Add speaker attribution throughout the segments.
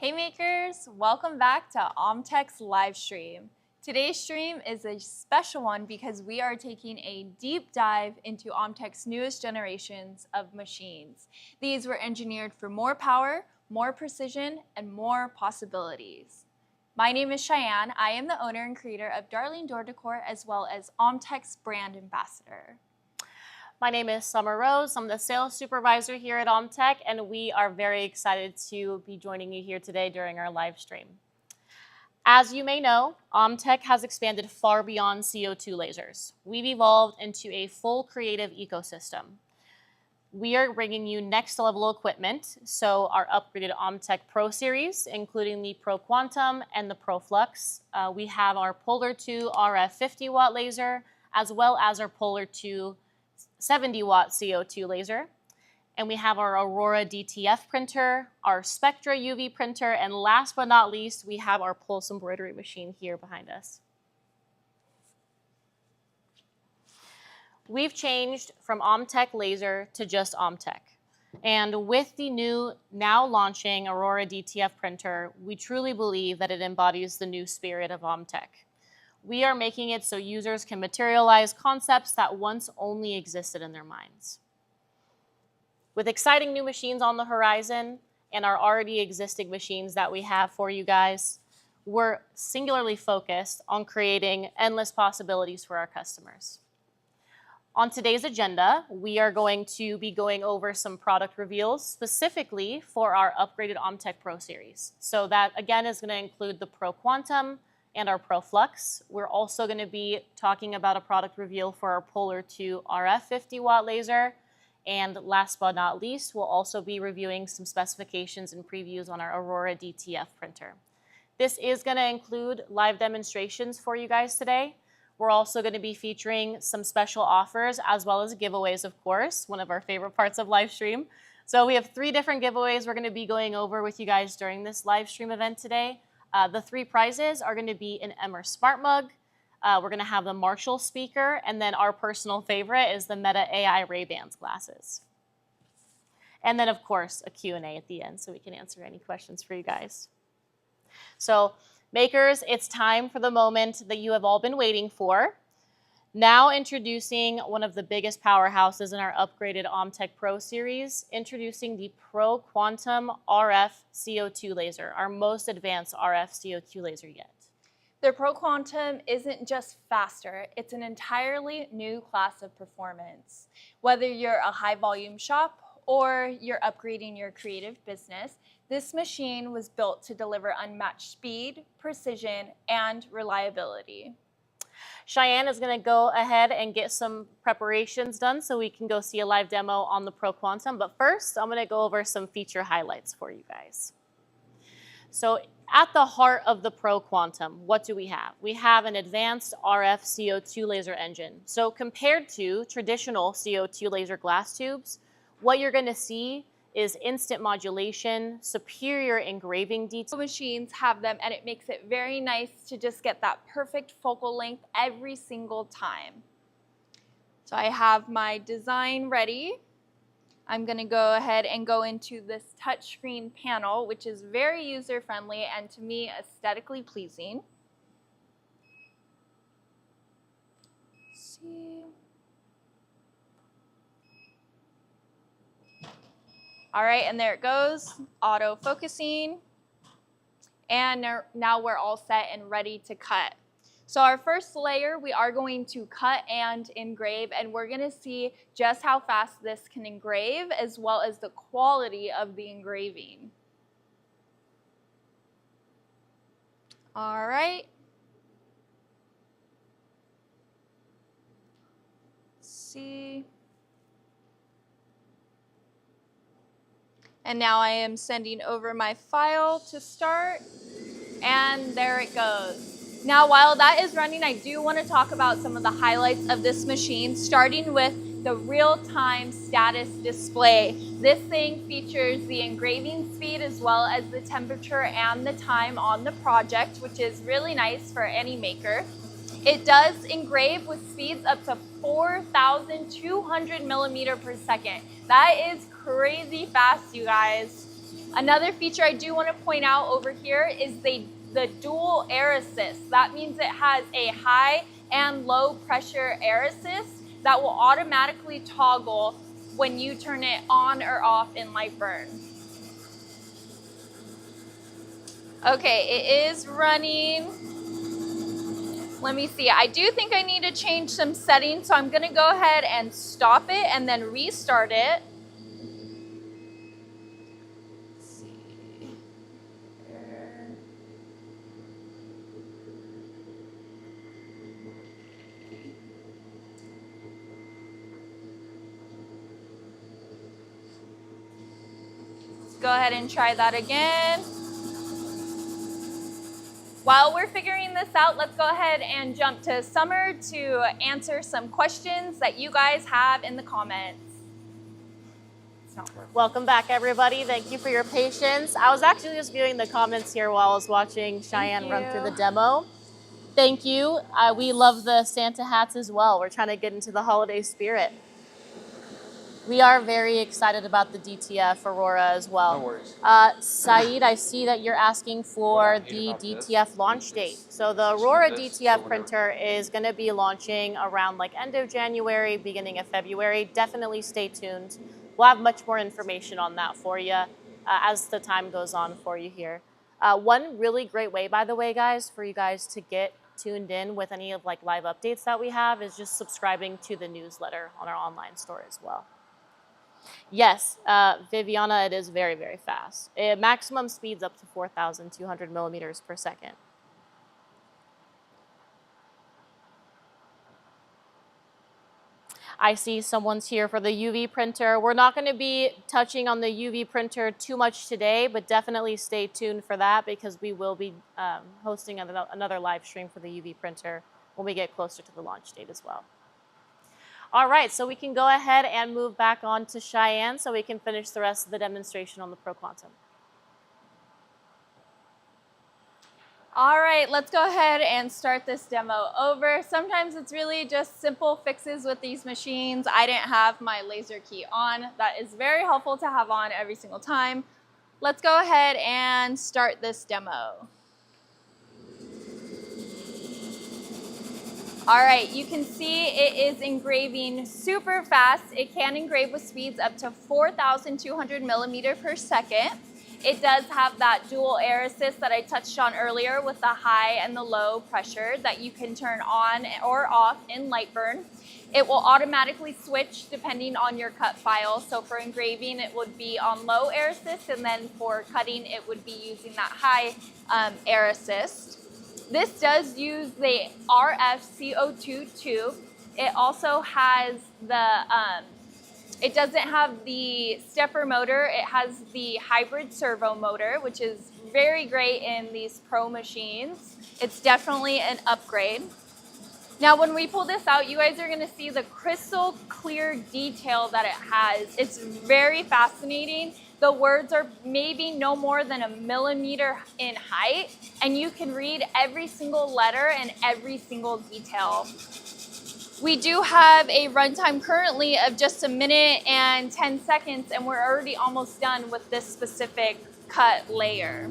Speaker 1: Hey makers, welcome back to OMTech's live stream. Today's stream is a special one because we are taking a deep dive into OMTech's newest generations of machines. These were engineered for more power, more precision, and more possibilities. My name is Cheyenne. I am the owner and creator of Darling Door Decor as well as OMTech's brand ambassador.
Speaker 2: My name is Summer Rose. I'm the sales supervisor here at OMTech, and we are very excited to be joining you here today during our live stream. As you may know, OMTech has expanded far beyond CO2 lasers. We've evolved into a full creative ecosystem. We are bringing you next level equipment, so our upgraded OMTech Pro series, including the Pro Quantum and the Pro Flux. We have our Polar 2 RF 50 watt laser, as well as our Polar 2 70 watt CO2 laser. And we have our Aurora DTF printer, our Spectra UV printer, and last but not least, we have our Pulse Embroidery Machine here behind us. We've changed from OMTech laser to just OMTech. And with the new, now launching Aurora DTF printer, we truly believe that it embodies the new spirit of OMTech. We are making it so users can materialize concepts that once only existed in their minds. With exciting new machines on the horizon and our already existing machines that we have for you guys, we're singularly focused on creating endless possibilities for our customers. On today's agenda, we are going to be going over some product reveals specifically for our upgraded OMTech Pro series. So that again is going to include the Pro Quantum and our Pro Flux. We're also going to be talking about a product reveal for our Polar 2 RF 50 watt laser. And last but not least, we'll also be reviewing some specifications and previews on our Aurora DTF printer. This is going to include live demonstrations for you guys today. We're also going to be featuring some special offers as well as giveaways, of course, one of our favorite parts of live stream. So we have 3 different giveaways we're going to be going over with you guys during this live stream event today. The 3 prizes are going to be an Emmer Smart Mug, we're going to have the Marshall speaker, and then our personal favorite is the Meta AI Ray-Bans glasses. And then, of course, a Q&A at the end so we can answer any questions for you guys. So, makers, it's time for the moment that you have all been waiting for. Now introducing one of the biggest powerhouses in our upgraded OMTech Pro series, introducing the Pro Quantum RF CO2 laser, our most advanced RF CO2 laser yet.
Speaker 1: The Pro Quantum isn't just faster, it's an entirely new class of performance. Whether you're a high volume shop or you're upgrading your creative business, this machine was built to deliver unmatched speed, precision, and reliability.
Speaker 2: Cheyenne is going to go ahead and get some preparations done so we can go see a live demo on the Pro Quantum. But first, I'm going to go over some feature highlights for you guys. So at the heart of the Pro Quantum, what do we have? We have an advanced RF CO2 laser engine. So compared to traditional CO2 laser glass tubes, what you're going to see is instant modulation, superior engraving detail.
Speaker 1: Machines have them, and it makes it very nice to just get that perfect focal length every single time. So I have my design ready. I'm going to go ahead and go into this touchscreen panel, which is very user-friendly and to me aesthetically pleasing. Let's see. All right, and there it goes, auto focusing. And now we're all set and ready to cut. So our first layer, we are going to cut and engrave, and we're gonna see just how fast this can engrave as well as the quality of the engraving. All right. Let's see. And now I am sending over my file to start, and there it goes. Now, while that is running, I do want to talk about some of the highlights of this machine, starting with the real-time status display. This thing features the engraving speed as well as the temperature and the time on the project, which is really nice for any maker. It does engrave with speeds up to 4,200 millimeter per second. That is crazy fast, you guys. Another feature I do want to point out over here is the dual air assist. That means it has a high and low pressure air assist that will automatically toggle when you turn it on or off in light burn. Okay, it is running. Let me see. I do think I need to change some settings, so I'm going to go ahead and stop it and then restart it. Let's see. Let's go ahead and try that again. While we're figuring this out, let's go ahead and jump to Summer to answer some questions that you guys have in the comments.
Speaker 2: Welcome back, everybody. Thank you for your patience. I was actually just viewing the comments here while I was watching Cheyenne run through the demo. Thank you. We love the Santa hats as well. We're trying to get into the holiday spirit. We are very excited about the DTF Aurora as well.
Speaker 3: No worries.
Speaker 2: Saeed, I see that you're asking for the DTF launch date. So the Aurora DTF printer is going to be launching around like end of January, beginning of February. Definitely stay tuned. We'll have much more information on that for you as the time goes on for you here. One really great way, by the way, guys, for you guys to get tuned in with any of like live updates that we have is just subscribing to the newsletter on our online store as well. Yes, Viviana, it is very, very fast. Maximum speeds up to 4,200 millimeters per second. I see someone's here for the UV printer. We're not going to be touching on the UV printer too much today, but definitely stay tuned for that because we will be hosting another live stream for the UV printer when we get closer to the launch date as well. All right, so we can go ahead and move back on to Cheyenne so we can finish the rest of the demonstration on the Pro Quantum.
Speaker 1: All right, let's go ahead and start this demo over. Sometimes it's really just simple fixes with these machines. I didn't have my laser key on. That is very helpful to have on every single time. Let's go ahead and start this demo. All right, you can see it is engraving super fast. It can engrave with speeds up to 4,200 millimeters per second. It does have that dual air assist that I touched on earlier with the high and the low pressure that you can turn on or off in light burn. It will automatically switch depending on your cut file. So for engraving, it would be on low air assist, and then for cutting, it would be using that high air assist. This does use the RF CO2 tube. It also has the, it doesn't have the stepper motor. It has the hybrid servo motor, which is very great in these pro machines. It's definitely an upgrade. Now, when we pull this out, you guys are gonna see the crystal clear detail that it has. It's very fascinating. The words are maybe no more than 1 millimeter in height, and you can read every single letter and every single detail. We do have a runtime currently of just 1 minute and 10 seconds, and we're already almost done with this specific cut layer.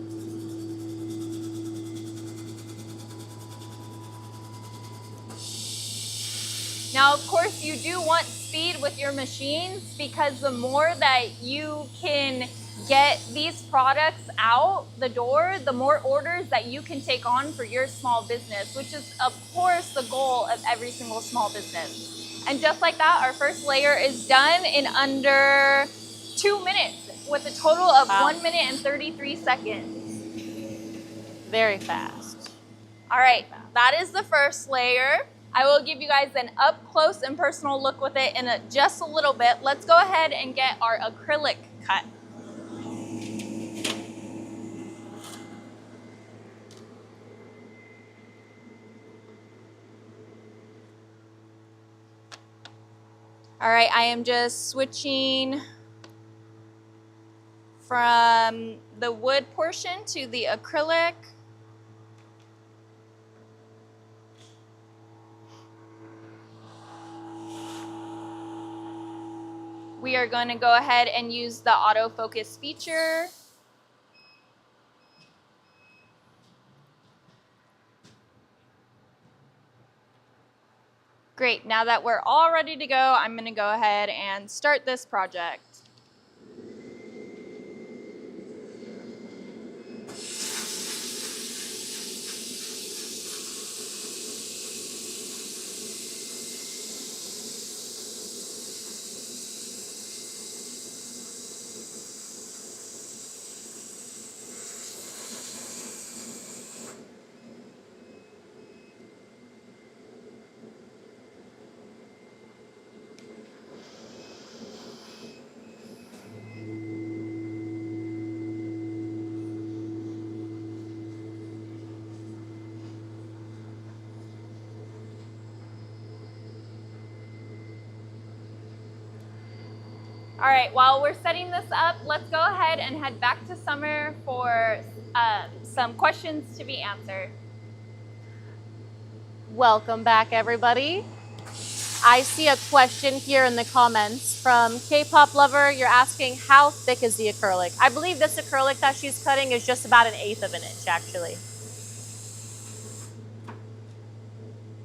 Speaker 1: Now, of course, you do want speed with your machines because the more that you can get these products out the door, the more orders that you can take on for your small business, which is, of course, the goal of every single small business. And just like that, our first layer is done in under 2 minutes with a total of 1 minute and 33 seconds.
Speaker 2: Very fast.
Speaker 1: All right, that is the first layer. I will give you guys an up close and personal look with it in just a little bit. Let's go ahead and get our acrylic cut. All right, I am just switching from the wood portion to the acrylic. We are going to go ahead and use the autofocus feature Great, now that we're all ready to go, I'm gonna go ahead and start this project. All right, while we're setting this up, let's go ahead and head back to Summer for some questions to be answered.
Speaker 2: Welcome back, everybody. I see a question here in the comments from K-pop Lover. You're asking, how thick is the acrylic? I believe this acrylic that she's cutting is just about 1/8 of an inch, actually.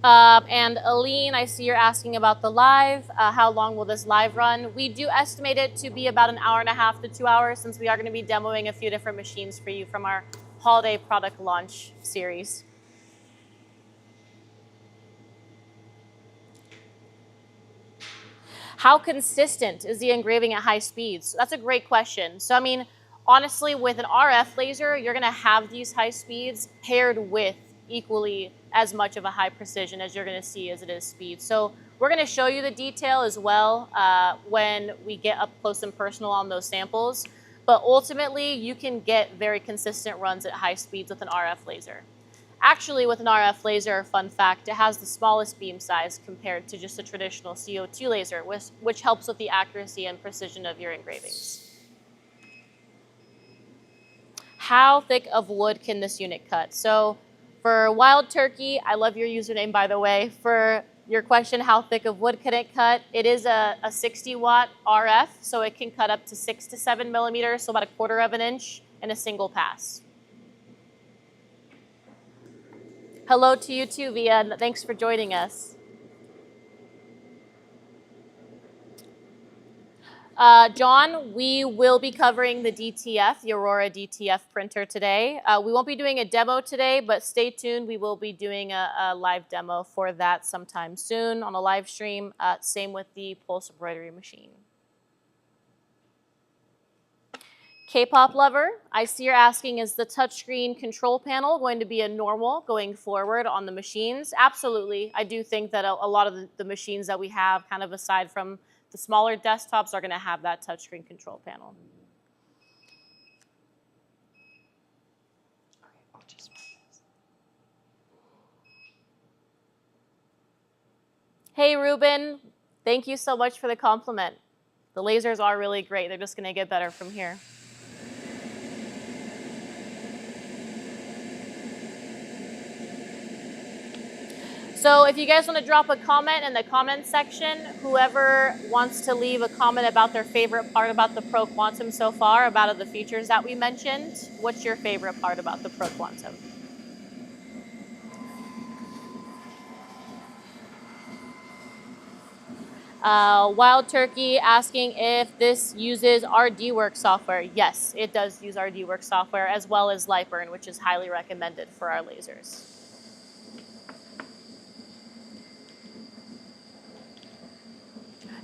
Speaker 2: And Aline, I see you're asking about the live. How long will this live run? We do estimate it to be about 1.5 to 2 hours, since we are going to be demoing a few different machines for you from our holiday product launch series. How consistent is the engraving at high speeds? That's a great question. So, I mean, honestly, with an RF laser, you're going to have these high speeds paired with equally as much of a high precision as you're going to see as it is speed. So we're going to show you the detail as well when we get up close and personal on those samples. But ultimately, you can get very consistent runs at high speeds with an RF laser. Actually, with an RF laser, fun fact, it has the smallest beam size compared to just a traditional CO2 laser, which helps with the accuracy and precision of your engravings. How thick of wood can this unit cut? So for Wild Turkey, I love your username, by the way. For your question, how thick of wood can it cut? It is a 60-watt RF, so it can cut up to 6 to 7 millimeters, so about 1/4 of an inch in a single pass. Hello to you too, Via, and thanks for joining us. John, we will be covering the DTF, the Aurora DTF printer today. We won't be doing a demo today, but stay tuned. We will be doing a live demo for that sometime soon on a live stream. Same with the Pulse Embroidery Machine. K-pop Lover, I see you're asking, is the touchscreen control panel going to be a normal going forward on the machines? Absolutely. I do think that a lot of the machines that we have, kind of aside from the smaller desktops, are going to have that touchscreen control panel. Hey, Ruben, thank you so much for the compliment. The lasers are really great. They're just going to get better from here. So if you guys want to drop a comment in the comment section, whoever wants to leave a comment about their favorite part about the Pro Quantum so far, about the features that we mentioned, what's your favorite part about the Pro Quantum? Wild Turkey asking if this uses RDWorks software. Yes, it does use RDWorks software, as well as Lightburn, which is highly recommended for our lasers.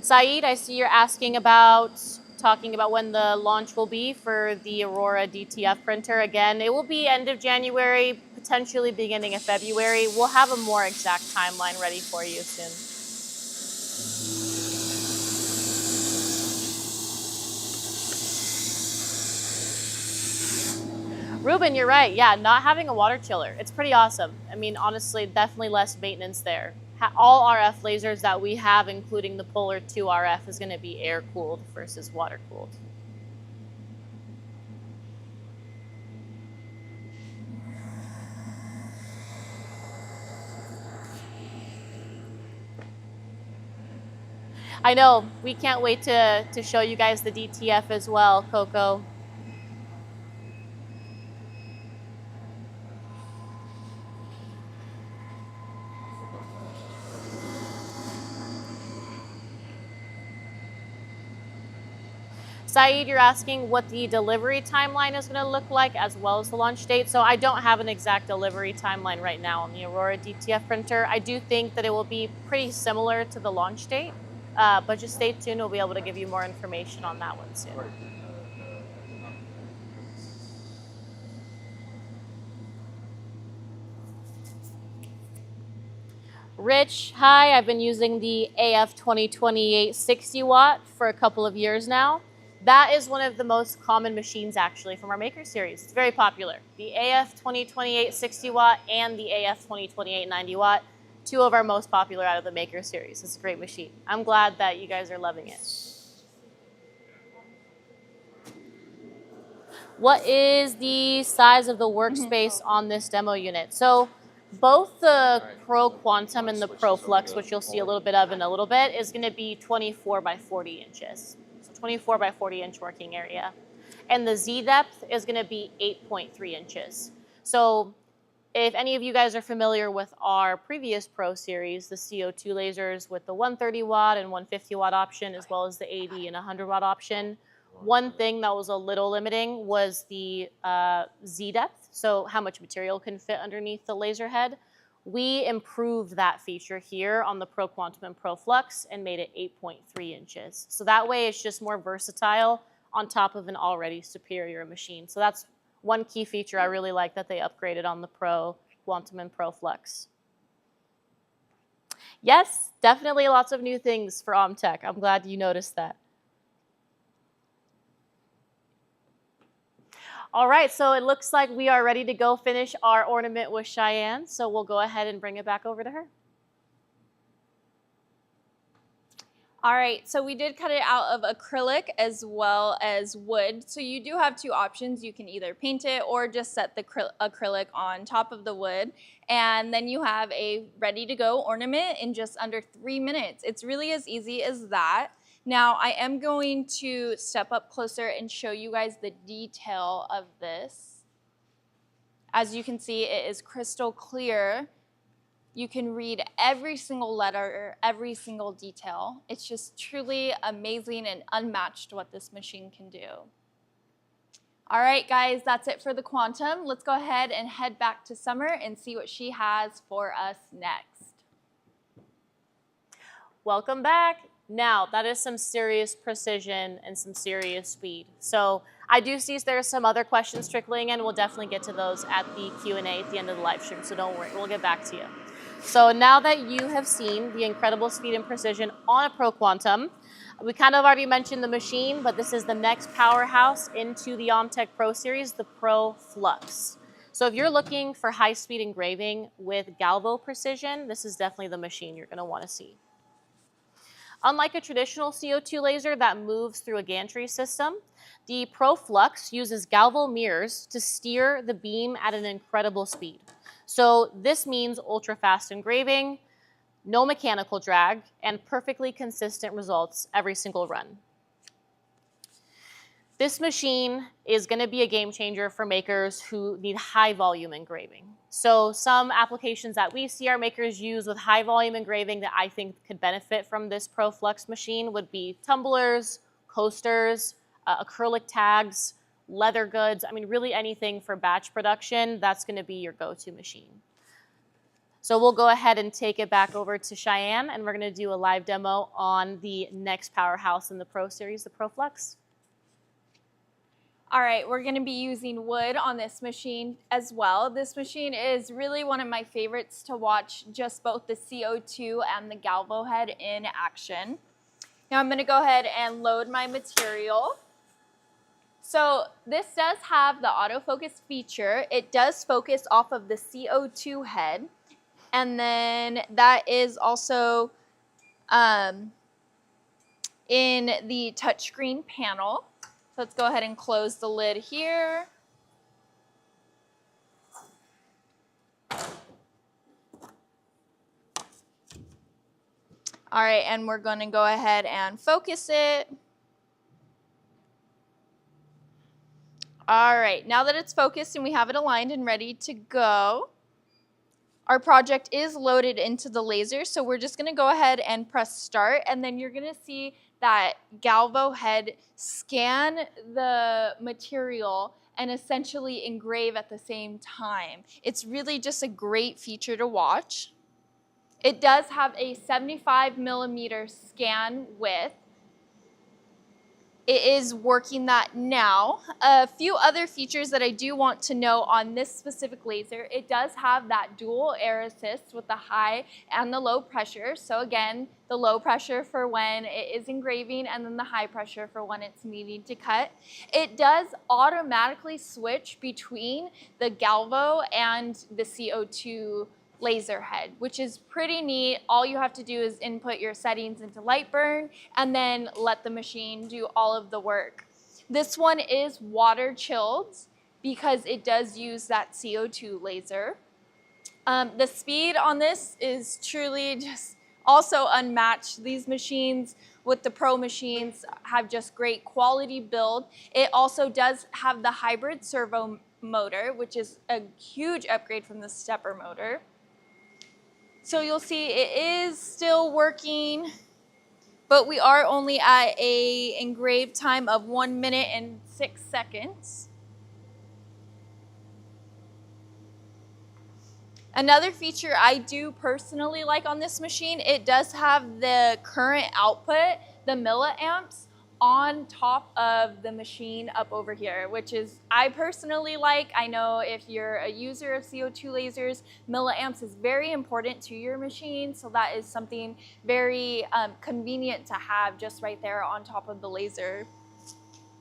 Speaker 2: Saeed, I see you're asking about, talking about when the launch will be for the Aurora DTF printer. Again, it will be end of January, potentially beginning of February. We'll have a more exact timeline ready for you soon. Ruben, you're right. Yeah, not having a water chiller, it's pretty awesome. I mean, honestly, definitely less maintenance there. All RF lasers that we have, including the Polar 2 RF, is going to be air-cooled versus water-cooled. I know, we can't wait to show you guys the DTF as well, Coco. Saeed, you're asking what the delivery timeline is going to look like as well as the launch date. So I don't have an exact delivery timeline right now on the Aurora DTF printer. I do think that it will be pretty similar to the launch date, but just stay tuned. We'll be able to give you more information on that one soon. Rich, hi, I've been using the AF 2028 60 watt for a couple of years now. That is one of the most common machines actually from our Maker series. It's very popular. The AF 2028 60 watt and the AF 2028 90 watt, two of our most popular out of the Maker series. It's a great machine. I'm glad that you guys are loving it. What is the size of the workspace on this demo unit? So both the Pro Quantum and the Pro Flux, which you'll see a little bit of in a little bit, is going to be 24 by 40 inches. So 24 by 40 inch working area. And the Z depth is going to be 8.3 inches. So if any of you guys are familiar with our previous Pro series, the CO2 lasers with the 130 watt and 150 watt option, as well as the 80 and 100 watt option, one thing that was a little limiting was the Z depth, so how much material can fit underneath the laser head. We improved that feature here on the Pro Quantum and Pro Flux and made it 8.3 inches. So that way it's just more versatile on top of an already superior machine. So that's one key feature I really like that they upgraded on the Pro Quantum and Pro Flux. Yes, definitely lots of new things for OMTech. I'm glad you noticed that. All right, so it looks like we are ready to go finish our ornament with Cheyenne, so we'll go ahead and bring it back over to her.
Speaker 1: All right, so we did cut it out of acrylic as well as wood. So you do have two options. You can either paint it or just set the acrylic on top of the wood. And then you have a ready to go ornament in just under 3 minutes. It's really as easy as that. Now I am going to step up closer and show you guys the detail of this. As you can see, it is crystal clear. You can read every single letter, every single detail. It's just truly amazing and unmatched what this machine can do. All right, guys, that's it for the Quantum. Let's go ahead and head back to Summer and see what she has for us next.
Speaker 2: Welcome back. Now, that is some serious precision and some serious speed. So I do see there's some other questions trickling in. We'll definitely get to those at the Q&A at the end of the live stream, so don't worry, we'll get back to you. So now that you have seen the incredible speed and precision on a Pro Quantum, we kind of already mentioned the machine, but this is the next powerhouse into the OMTech Pro series, the Pro Flux. So if you're looking for high-speed engraving with galvo precision, this is definitely the machine you're going to want to see. Unlike a traditional CO2 laser that moves through a gantry system, the Pro Flux uses galvo mirrors to steer the beam at an incredible speed. So this means ultra-fast engraving, no mechanical drag, and perfectly consistent results every single run. This machine is going to be a game changer for makers who need high volume engraving. So some applications that we see our makers use with high volume engraving that I think could benefit from this Pro Flux machine would be tumblers, coasters, acrylic tags, leather goods. I mean, really anything for batch production, that's going to be your go-to machine. So we'll go ahead and take it back over to Cheyenne, and we're going to do a live demo on the next powerhouse in the Pro series, the Pro Flux.
Speaker 1: All right, we're going to be using wood on this machine as well. This machine is really one of my favorites to watch just both the CO2 and the galvo head in action. Now I'm going to go ahead and load my material. So this does have the autofocus feature. It does focus off of the CO2 head, and then that is also in the touchscreen panel. So let's go ahead and close the lid here. All right, and we're going to go ahead and focus it. All right, now that it's focused and we have it aligned and ready to go, our project is loaded into the laser. So we're just going to go ahead and press start, and then you're going to see that galvo head scan the material and essentially engrave at the same time. It's really just a great feature to watch. It does have a 75mm scan width. It is working that now. A few other features that I do want to know on this specific laser, it does have that dual air assist with the high and the low pressure. So again, the low pressure for when it is engraving and then the high pressure for when it's needing to cut. It does automatically switch between the galvo and the CO2 laser head, which is pretty neat. All you have to do is input your settings into Lightburn and then let the machine do all of the work. This one is water chilled because it does use that CO2 laser. The speed on this is truly just also unmatched. These machines with the Pro machines have just great quality build. It also does have the hybrid servo motor, which is a huge upgrade from the stepper motor. So you'll see it is still working, but we are only at a engraved time of 1 minute and 6 seconds. Another feature I do personally like on this machine, it does have the current output, the milliamps, on top of the machine up over here, which is I personally like. I know if you're a user of CO2 lasers, milliamps is very important to your machine, so that is something very convenient to have just right there on top of the laser.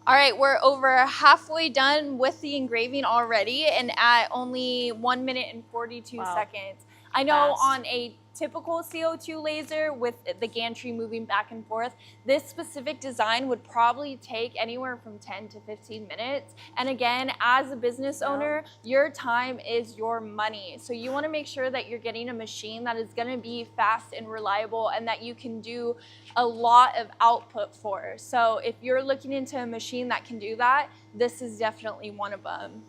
Speaker 1: All right, we're over halfway done with the engraving already and at only 1 minute and 42 seconds. I know
Speaker 2: Fast.
Speaker 1: on a typical CO2 laser with the gantry moving back and forth, this specific design would probably take anywhere from 10 to 15 minutes. And again, as a business owner, your time is your money. So you want to make sure that you're getting a machine that is going to be fast and reliable and that you can do a lot of output for. So if you're looking into a machine that can do that, this is definitely one of them.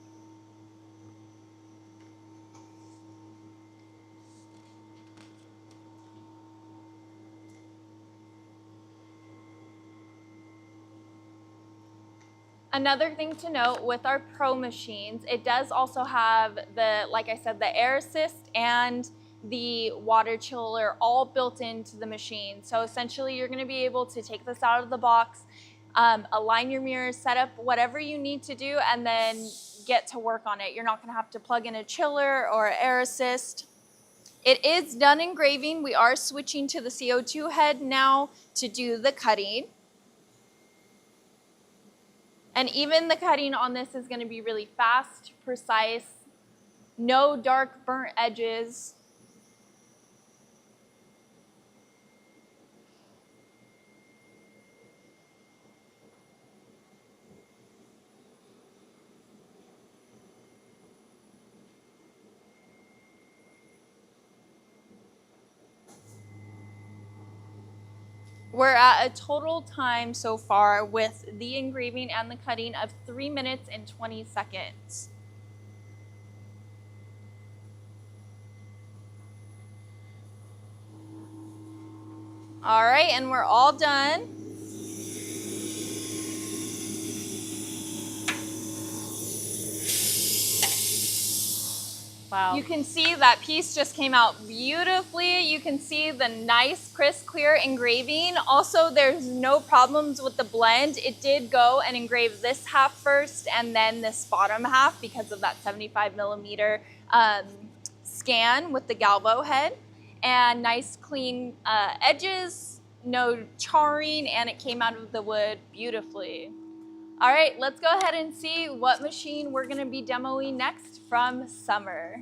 Speaker 1: Another thing to note with our Pro machines, it does also have the, like I said, the air assist and the water chiller all built into the machine. So essentially you're gonna be able to take this out of the box, align your mirrors, set up whatever you need to do, and then get to work on it. You're not gonna have to plug in a chiller or air assist. It is done engraving. We are switching to the CO2 head now to do the cutting. And even the cutting on this is going to be really fast, precise, no dark burnt edges. We're at a total time so far with the engraving and the cutting of 3 minutes and 20 seconds. All right, and we're all done.
Speaker 2: Wow.
Speaker 1: You can see that piece just came out beautifully. You can see the nice, crisp, clear engraving. Also, there's no problems with the blend. It did go and engrave this half first and then this bottom half because of that 75mm scan with the galvo head. And nice, clean edges, no charring, and it came out of the wood beautifully. All right, let's go ahead and see what machine we're gonna be demoing next from Summer.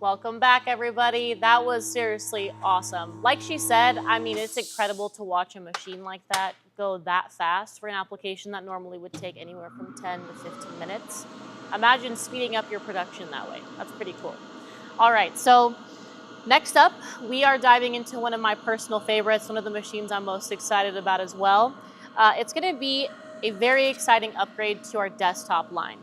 Speaker 2: Welcome back, everybody. That was seriously awesome. Like she said, I mean, it's incredible to watch a machine like that go that fast for an application that normally would take anywhere from 10 to 15 minutes. Imagine speeding up your production that way. That's pretty cool. All right, so next up, we are diving into one of my personal favorites, one of the machines I'm most excited about as well. It's gonna be a very exciting upgrade to our desktop line.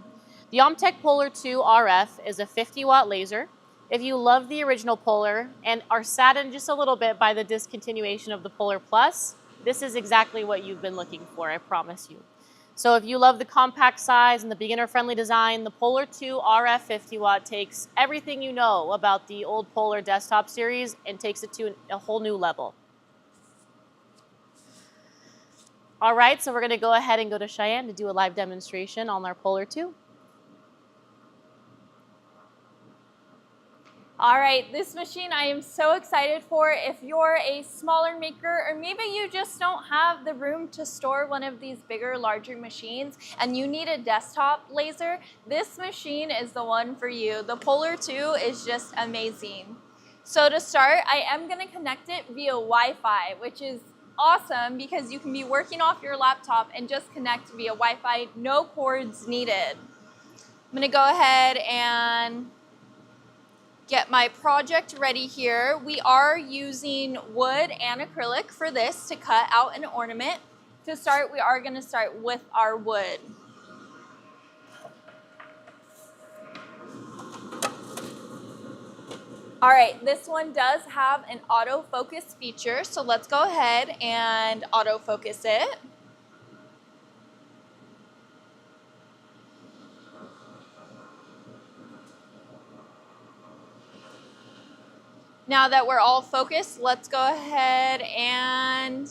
Speaker 2: The OMTech Polar 2 RF is a 50-watt laser. If you love the original Polar and are saddened just a little bit by the discontinuation of the Polar Plus, this is exactly what you've been looking for, I promise you. So if you love the compact size and the beginner-friendly design, the Polar 2 RF 50 watt takes everything you know about the old Polar desktop series and takes it to a whole new level. All right, so we're gonna go ahead and go to Cheyenne to do a live demonstration on our Polar 2.
Speaker 1: All right, this machine I am so excited for. If you're a smaller maker, or maybe you just don't have the room to store one of these bigger, larger machines and you need a desktop laser, this machine is the one for you. The Polar 2 is just amazing. So to start, I am gonna connect it via Wi-Fi, which is awesome because you can be working off your laptop and just connect via Wi-Fi, no cords needed. I'm gonna go ahead and get my project ready here. We are using wood and acrylic for this to cut out an ornament. To start, we are going to start with our wood. All right, this one does have an autofocus feature, so let's go ahead and autofocus it. Now that we're all focused, let's go ahead and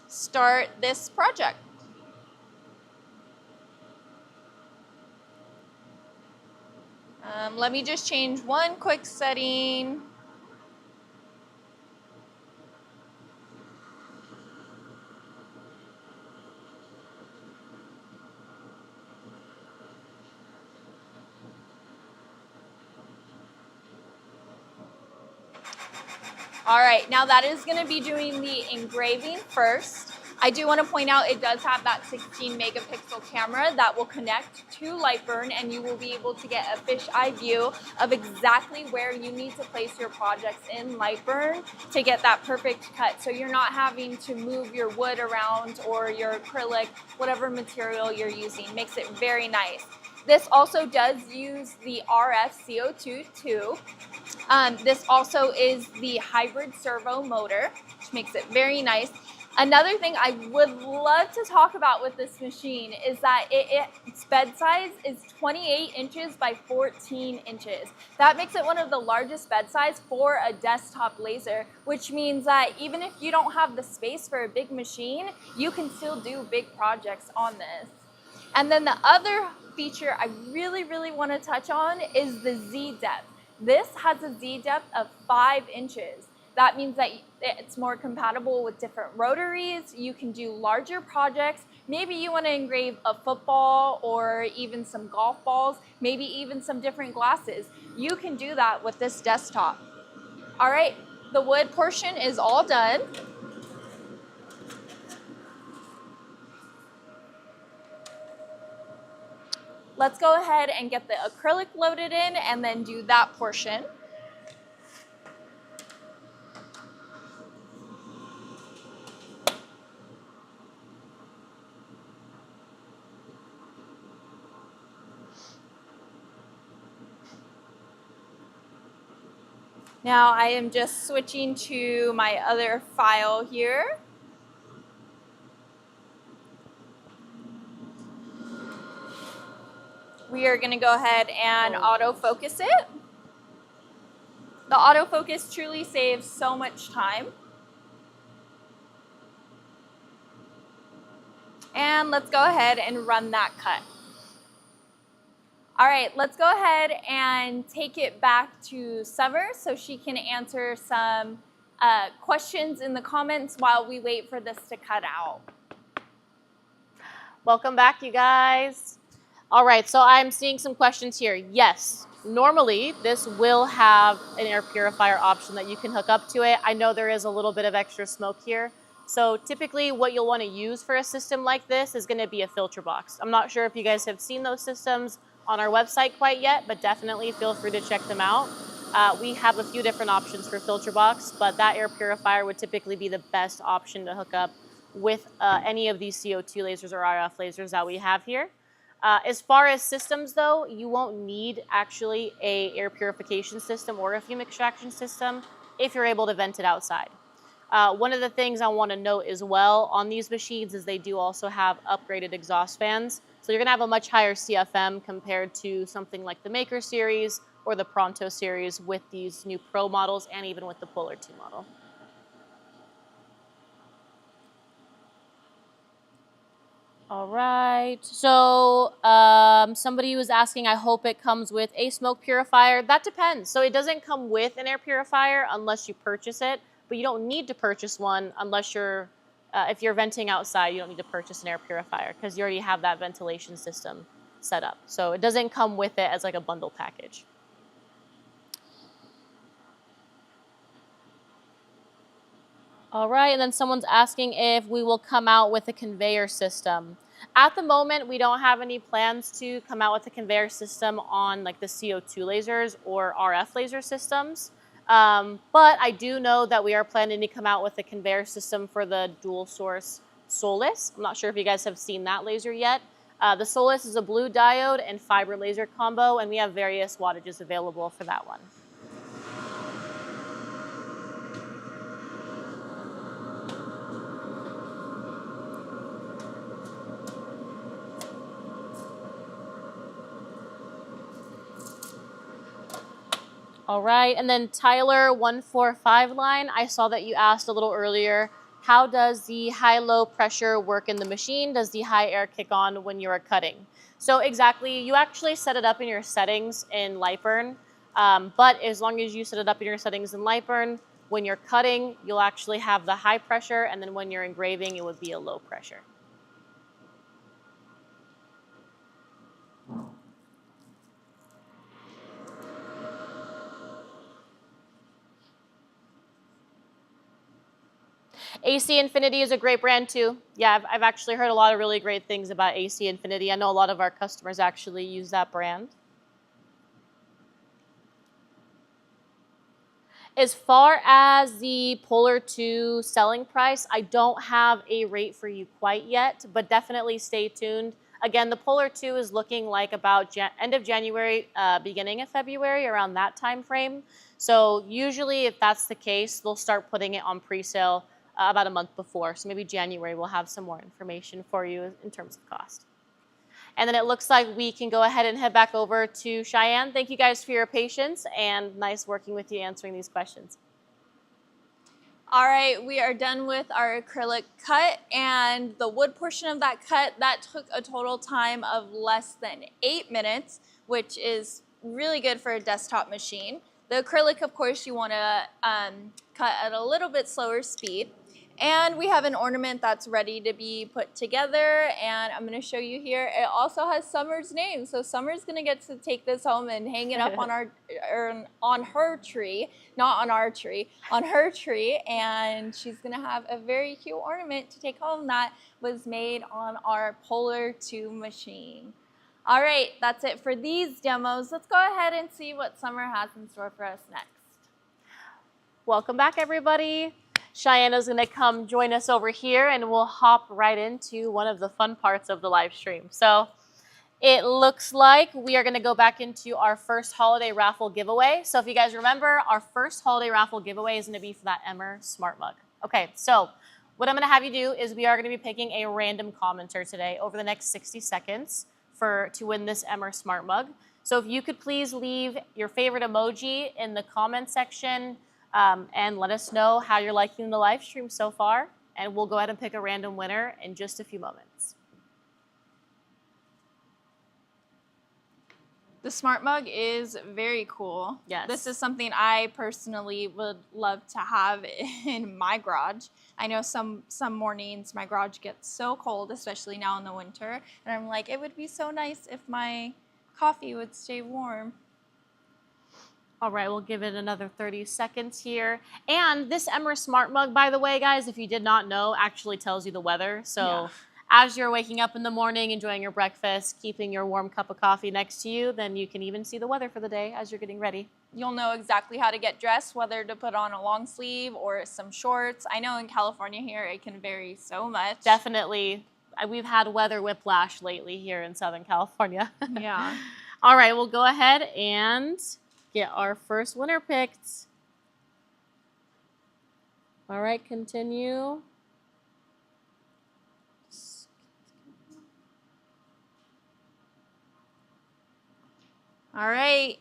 Speaker 1: start this project. Let me just change one quick setting. All right, now that is going to be doing the engraving first. I do want to point out it does have that 16 megapixel camera that will connect to Lightburn, and you will be able to get a fisheye view of exactly where you need to place your projects in Lightburn to get that perfect cut. So you're not having to move your wood around or your acrylic, whatever material you're using. Makes it very nice. This also does use the RF CO2 too. This also is the hybrid servo motor, which makes it very nice. Another thing I would love to talk about with this machine is that its bed size is 28 inches by 14 inches. That makes it one of the largest bed size for a desktop laser, which means that even if you don't have the space for a big machine, you can still do big projects on this. And then the other feature I really want to touch on is the Z depth. This has a Z depth of 5 inches. That means that it's more compatible with different rotaries. You can do larger projects. Maybe you want to engrave a football or even some golf balls, maybe even some different glasses. You can do that with this desktop. All right, the wood portion is all done. Let's go ahead and get the acrylic loaded in and then do that portion. Now I am just switching to my other file here. We are going to go ahead and autofocus it. The autofocus truly saves so much time. And let's go ahead and run that cut. All right, let's go ahead and take it back to Summer so she can answer some questions in the comments while we wait for this to cut out.
Speaker 2: Welcome back, you guys. All right, so I'm seeing some questions here. Yes, normally this will have an air purifier option that you can hook up to it. I know there is a little bit of extra smoke here. So typically what you'll want to use for a system like this is going to be a filter box. I'm not sure if you guys have seen those systems on our website quite yet, but definitely feel free to check them out. We have a few different options for filter box, but that air purifier would typically be the best option to hook up with any of these CO2 lasers or RF lasers that we have here. As far as systems though, you won't need actually a air purification system or a fume extraction system if you're able to vent it outside. One of the things I want to note as well on these machines is they do also have upgraded exhaust fans. So you're going to have a much higher CFM compared to something like the Maker series or the Pronto series with these new Pro models and even with the Polar 2 model. All right, so somebody was asking, I hope it comes with a smoke purifier. That depends. So it doesn't come with an air purifier unless you purchase it, but you don't need to purchase one unless you're, if you're venting outside, you don't need to purchase an air purifier because you already have that ventilation system set up. So it doesn't come with it as like a bundle package. All right, and then someone's asking if we will come out with a conveyor system. At the moment, we don't have any plans to come out with a conveyor system on like the CO2 lasers or RF laser systems. But I do know that we are planning to come out with a conveyor system for the dual source Solis. I'm not sure if you guys have seen that laser yet. The Solis is a blue diode and fiber laser combo, and we have various wattages available for that one. All right, and then Tyler 145 line, I saw that you asked a little earlier, how does the high-low pressure work in the machine? Does the high air kick on when you are cutting? So exactly, you actually set it up in your settings in Lightburn, but as long as you set it up in your settings in Lightburn, when you're cutting, you'll actually have the high pressure, and then when you're engraving, it would be a low pressure. AC Infinity is a great brand too. Yeah, I've actually heard a lot of really great things about AC Infinity. I know a lot of our customers actually use that brand. As far as the Polar 2 selling price, I don't have a rate for you quite yet, but definitely stay tuned. Again, the Polar 2 is looking like about end of January, beginning of February, around that time frame. So usually if that's the case, they'll start putting it on pre-sale about a month before. So maybe January we'll have some more information for you in terms of cost. And then it looks like we can go ahead and head back over to Cheyenne. Thank you guys for your patience and nice working with you answering these questions.
Speaker 1: All right, we are done with our acrylic cut, and the wood portion of that cut, that took a total time of less than 8 minutes, which is really good for a desktop machine. The acrylic, of course, you want to cut at a little bit slower speed. And we have an ornament that's ready to be put together, and I'm going to show you here. It also has Summer's name, so Summer's going to get to take this home and hang it up on on her tree, not on our tree, on her tree, and she's going to have a very cute ornament to take home that was made on our Polar 2 machine. All right, that's it for these demos. Let's go ahead and see what Summer has in store for us next.
Speaker 2: Welcome back, everybody. Cheyenne is going to come join us over here, and we'll hop right into one of the fun parts of the live stream. So it looks like we are going to go back into our first holiday raffle giveaway. So if you guys remember, our first holiday raffle giveaway is going to be for that Emmer Smart Mug. Okay, so what I'm going to have you do is we are going to be picking a random commenter today over the next 60 seconds to win this Emmer Smart Mug. So if you could please leave your favorite emoji in the comment section, and let us know how you're liking the live stream so far, and we'll go ahead and pick a random winner in just a few moments.
Speaker 1: The Smart Mug is very cool.
Speaker 2: Yes.
Speaker 1: This is something I personally would love to have in my garage. I know some mornings my garage gets so cold, especially now in the winter, and I'm like, it would be so nice if my coffee would stay warm.
Speaker 2: All right, we'll give it another 30 seconds here. And this Emmer Smart Mug, by the way, guys, if you did not know, actually tells you the weather. So as you're waking up in the morning, enjoying your breakfast, keeping your warm cup of coffee next to you, then you can even see the weather for the day as you're getting ready.
Speaker 1: You'll know exactly how to get dressed, whether to put on a long sleeve or some shorts. I know in California here, it can vary so much.
Speaker 2: Definitely. we've had weather whiplash lately here in Southern California.
Speaker 1: Yeah.
Speaker 2: All right, we'll go ahead and get our first winner picked. All right, continue.
Speaker 1: All right.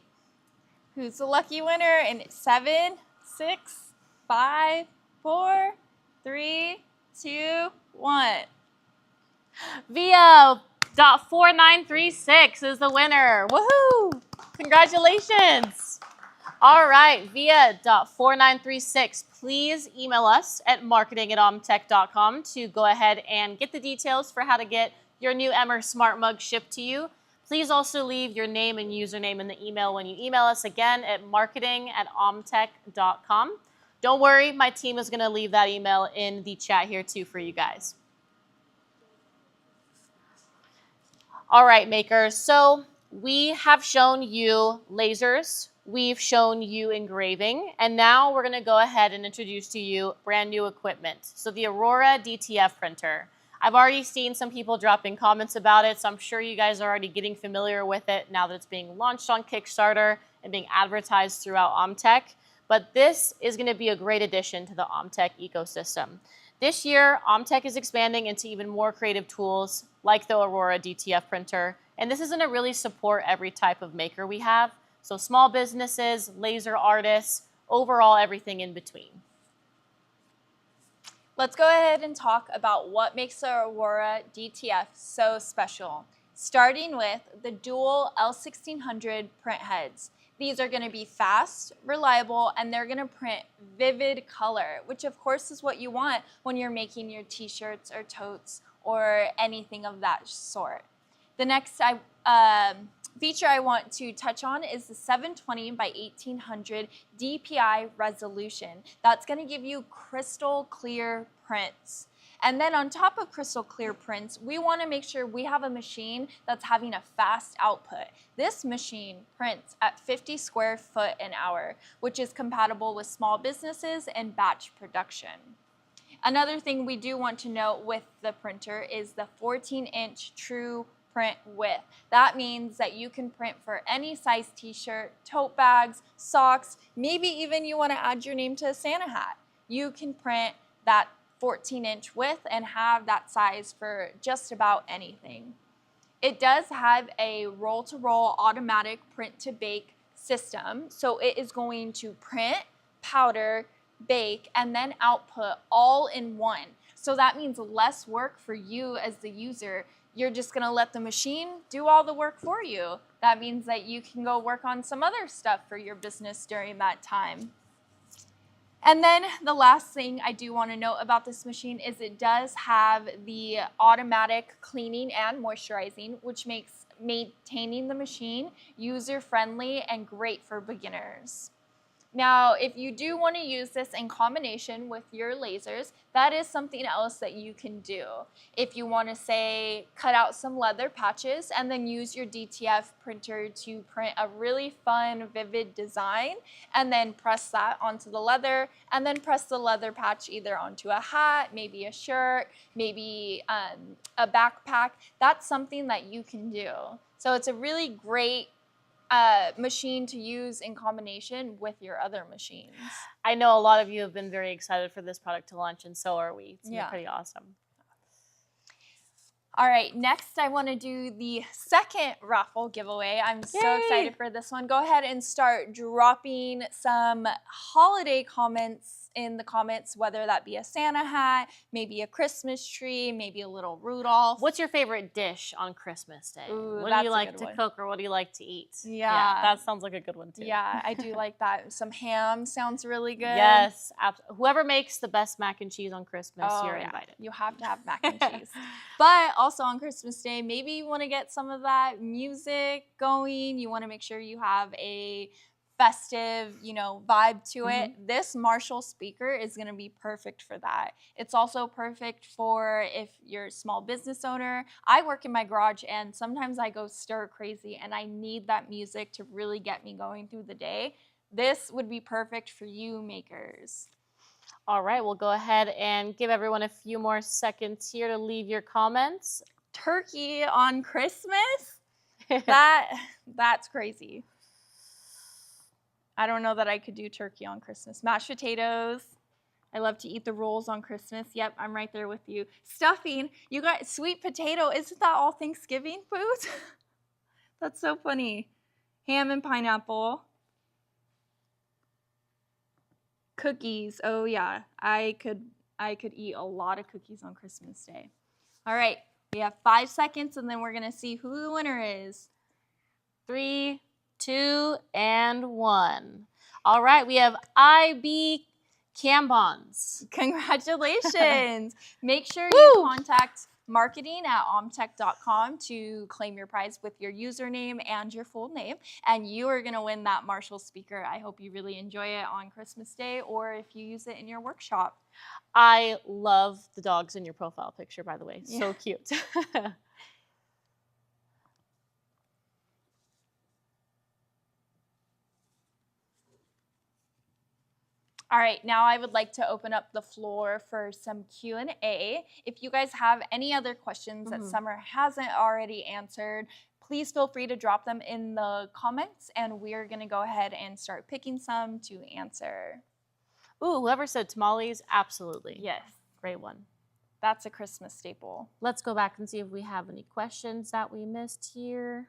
Speaker 1: Who's the lucky winner? And 7, 6, 5, 4, 3, 2, 1.
Speaker 2: Via.4936 is the winner. Woohoo! Congratulations. All right, via.4936, please email us at marketing@omtech.com to go ahead and get the details for how to get your new Emmer Smart Mug shipped to you. Please also leave your name and username in the email when you email us again at marketing@omtech.com. Don't worry, my team is going to leave that email in the chat here too for you guys. All right, makers, so we have shown you lasers, we've shown you engraving, and now we're going to go ahead and introduce to you brand new equipment. So the Aurora DTF Printer. I've already seen some people dropping comments about it, so I'm sure you guys are already getting familiar with it now that it's being launched on Kickstarter and being advertised throughout OMTech. But this is going to be a great addition to the OMTech ecosystem. This year, OMTech is expanding into even more creative tools like the Aurora DTF Printer, and this is going to really support every type of maker we have. So small businesses, laser artists, overall everything in between.
Speaker 1: Let's go ahead and talk about what makes the Aurora DTF so special, starting with the dual L1600 print heads. These are going to be fast, reliable, and they're going to print vivid color, which of course is what you want when you're making your t-shirts or totes or anything of that sort. The next feature I want to touch on is the 720 by 1800 DPI resolution. That's going to give you crystal clear prints. And then on top of crystal clear prints, we want to make sure we have a machine that's having a fast output. This machine prints at 50 square foot an hour, which is compatible with small businesses and batch production. Another thing we do want to note with the printer is the 14-inch true print width. That means that you can print for any size t-shirt, tote bags, socks, maybe even you want to add your name to a Santa hat. You can print that 14-inch width and have that size for just about anything. It does have a roll-to-roll automatic print-to-bake system, so it is going to print, powder, bake, and then output all in one. So that means less work for you as the user. You're just gonna let the machine do all the work for you. That means that you can go work on some other stuff for your business during that time. And then the last thing I do want to note about this machine is it does have the automatic cleaning and moisturizing, which makes maintaining the machine user-friendly and great for beginners. Now, if you do want to use this in combination with your lasers, that is something else that you can do. If you want to, say, cut out some leather patches and then use your DTF printer to print a really fun, vivid design, and then press that onto the leather, and then press the leather patch either onto a hat, maybe a shirt, maybe a backpack, that's something that you can do. So it's a really great machine to use in combination with your other machines.
Speaker 2: I know a lot of you have been very excited for this product to launch, and so are we. It's been pretty awesome.
Speaker 1: All right, next I want to do the second raffle giveaway. I'm so excited for this one. Go ahead and start dropping some holiday comments in the comments, whether that be a Santa hat, maybe a Christmas tree, maybe a little Rudolph.
Speaker 2: What's your favorite dish on Christmas Day?
Speaker 1: Ooh,
Speaker 2: what do you like to cook, or what do you like to eat?
Speaker 1: Yeah,
Speaker 2: that sounds like a good one too.
Speaker 1: Yeah, I do like that. Some ham sounds really good.
Speaker 2: Yes, whoever makes the best mac and cheese on Christmas, you're invited.
Speaker 1: You have to have mac and cheese. But also on Christmas Day, maybe you want to get some of that music going. You want to make sure you have a festive, vibe to it. This Marshall speaker is going to be perfect for that. It's also perfect for if you're a small business owner. I work in my garage and sometimes I go stir crazy and I need that music to really get me going through the day. This would be perfect for you makers.
Speaker 2: All right, we'll go ahead and give everyone a few more seconds here to leave your comments.
Speaker 1: Turkey on Christmas? That's crazy. I don't know that I could do turkey on Christmas. Mashed potatoes. I love to eat the rolls on Christmas. Yep, I'm right there with you. Stuffing. You got sweet potato. Isn't that all Thanksgiving food? That's so funny. Ham and pineapple. Cookies. Oh yeah, I could eat a lot of cookies on Christmas Day. All right, we have 5 seconds, and then we're gonna see who the winner is.
Speaker 2: 3, 2, and 1. All right, we have IB Cambons.
Speaker 1: Congratulations. Make sure you contact marketing at omtech.com to claim your prize with your username and your full name, and you are going to win that Marshall speaker. I hope you really enjoy it on Christmas Day or if you use it in your workshop.
Speaker 2: I love the dogs in your profile picture, by the way. Yeah. So cute.
Speaker 1: All right, now I would like to open up the floor for some Q&A. If you guys have any other questions that Summer hasn't already answered, please feel free to drop them in the comments, and we're gonna go ahead and start picking some to answer.
Speaker 2: Ooh, whoever said tamales, absolutely.
Speaker 1: Yes.
Speaker 2: Great one.
Speaker 1: That's a Christmas staple.
Speaker 2: Let's go back and see if we have any questions that we missed here.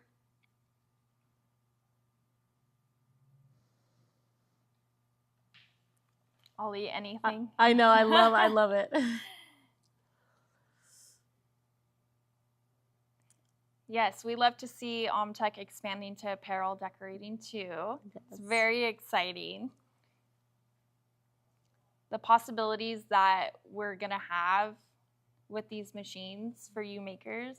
Speaker 1: I'll eat anything.
Speaker 2: I know, I love it.
Speaker 1: Yes, we love to see OMTech expanding to apparel decorating too. Yes. It's very exciting. The possibilities that we're gonna have with these machines for you makers.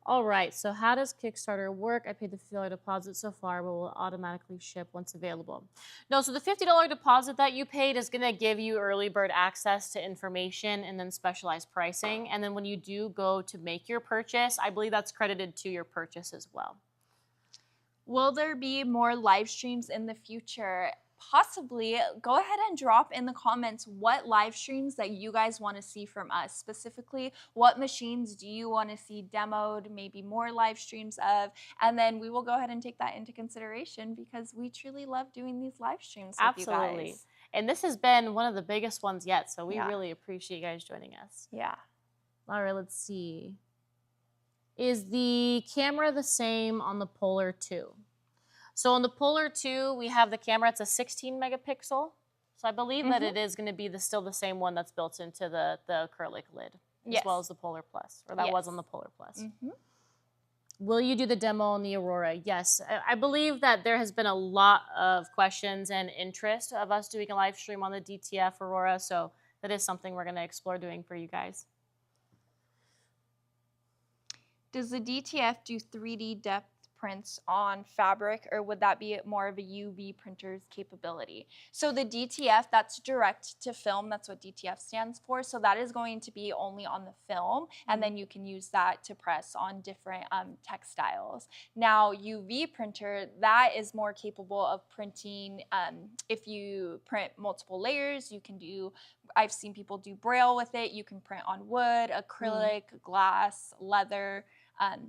Speaker 2: All right, so how does Kickstarter work? I paid the $50 deposit so far, but will automatically ship once available. No, so the $50 deposit that you paid is gonna give you early bird access to information and then specialized pricing. And then when you do go to make your purchase, I believe that's credited to your purchase as well.
Speaker 1: Will there be more live streams in the future? Possibly. Go ahead and drop in the comments what live streams that you guys want to see from us. Specifically, what machines do you want to see demoed, maybe more live streams of, and then we will go ahead and take that into consideration because we truly love doing these live streams with you guys.
Speaker 2: And this has been one of the biggest ones yet, so we really appreciate you guys joining us.
Speaker 1: Yeah.
Speaker 2: All right, let's see. Is the camera the same on the Polar 2? So on the Polar 2, we have the camera. It's a 16 megapixel. So I believe that it is going to be still the same one that's built into the acrylic lid, as well as the Polar Plus, or that was on the Polar Plus. Will you do the demo on the Aurora? Yes. I believe that there has been a lot of questions and interest of us doing a live stream on the DTF Aurora, so that is something we're going to explore doing for you guys.
Speaker 1: Does the DTF do 3D depth prints on fabric, or would that be more of a UV printer's capability? So the DTF, that's direct to film. That's what DTF stands for. So that is going to be only on the film, and then you can use that to press on different textiles. Now, UV printer, that is more capable of printing. If you print multiple layers, you can do, I've seen people do braille with it. You can print on wood, acrylic, glass, leather.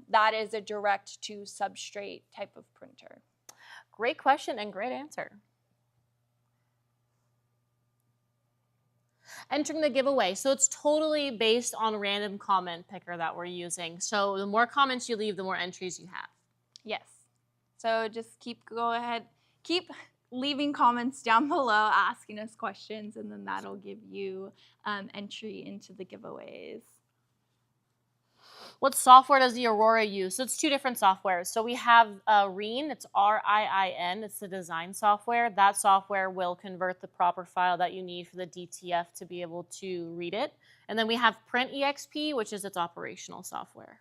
Speaker 1: That is a direct to substrate type of printer.
Speaker 2: Great question and great answer. Entering the giveaway. So it's totally based on random comment picker that we're using. So the more comments you leave, the more entries you have.
Speaker 1: Yes. So just keep leaving comments down below, asking us questions, and then that'll give you entry into the giveaways.
Speaker 2: What software does the Aurora use? So it's two different softwares. So we have RIN, it's R-I-I-N, it's the design software. That software will convert the proper file that you need for the DTF to be able to read it. And then we have Print EXP, which is its operational software.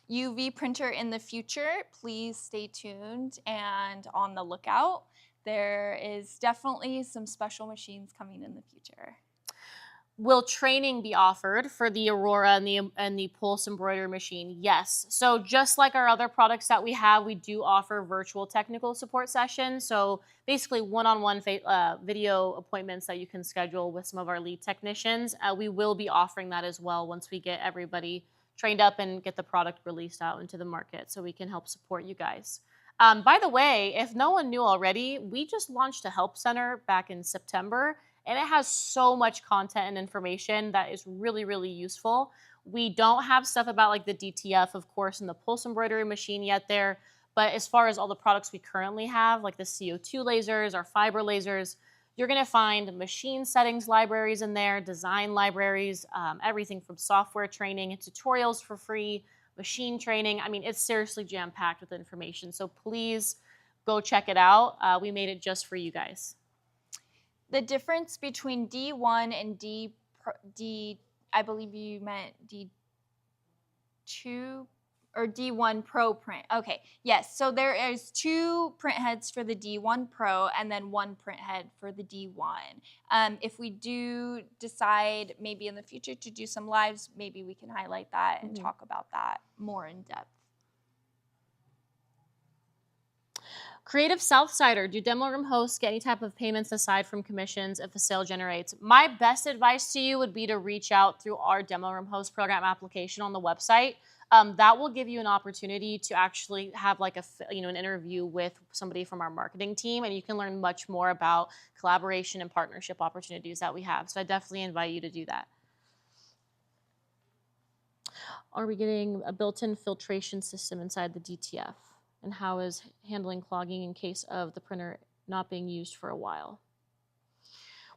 Speaker 1: UV printer in the future, please stay tuned and on the lookout. There is definitely some special machines coming in the future.
Speaker 2: Will training be offered for the Aurora and the Pulse Embroidery Machine? Yes. So just like our other products that we have, we do offer virtual technical support sessions. So basically one-on-one video appointments that you can schedule with some of our lead technicians. We will be offering that as well once we get everybody trained up and get the product released out into the market so we can help support you guys. By the way, if no one knew already, we just launched a help center back in September. And it has so much content and information that is really, really useful. We don't have stuff about like the DTF, of course, and the Pulse Embroidery Machine yet there. But as far as all the products we currently have, like the CO2 lasers, our fiber lasers, you're going to find machine settings libraries in there, design libraries, everything from software training and tutorials for free, machine training. I mean, it's seriously jam-packed with information. So please go check it out. We made it just for you guys.
Speaker 1: The difference between D1 and D, I believe you meant D2 or D1 Pro print. Okay, yes. So there is 2 print heads for the D1 Pro and then 1 print head for the D1. If we do decide maybe in the future to do some lives, maybe we can highlight that and talk about that more in depth.
Speaker 2: Creative Southsider, do demo room hosts get any type of payments aside from commissions if a sale generates? My best advice to you would be to reach out through our demo room host program application on the website. That will give you an opportunity to actually have like an interview with somebody from our marketing team, and you can learn much more about collaboration and partnership opportunities that we have. So I definitely invite you to do that. Are we getting a built-in filtration system inside the DTF? And how is handling clogging in case of the printer not being used for a while?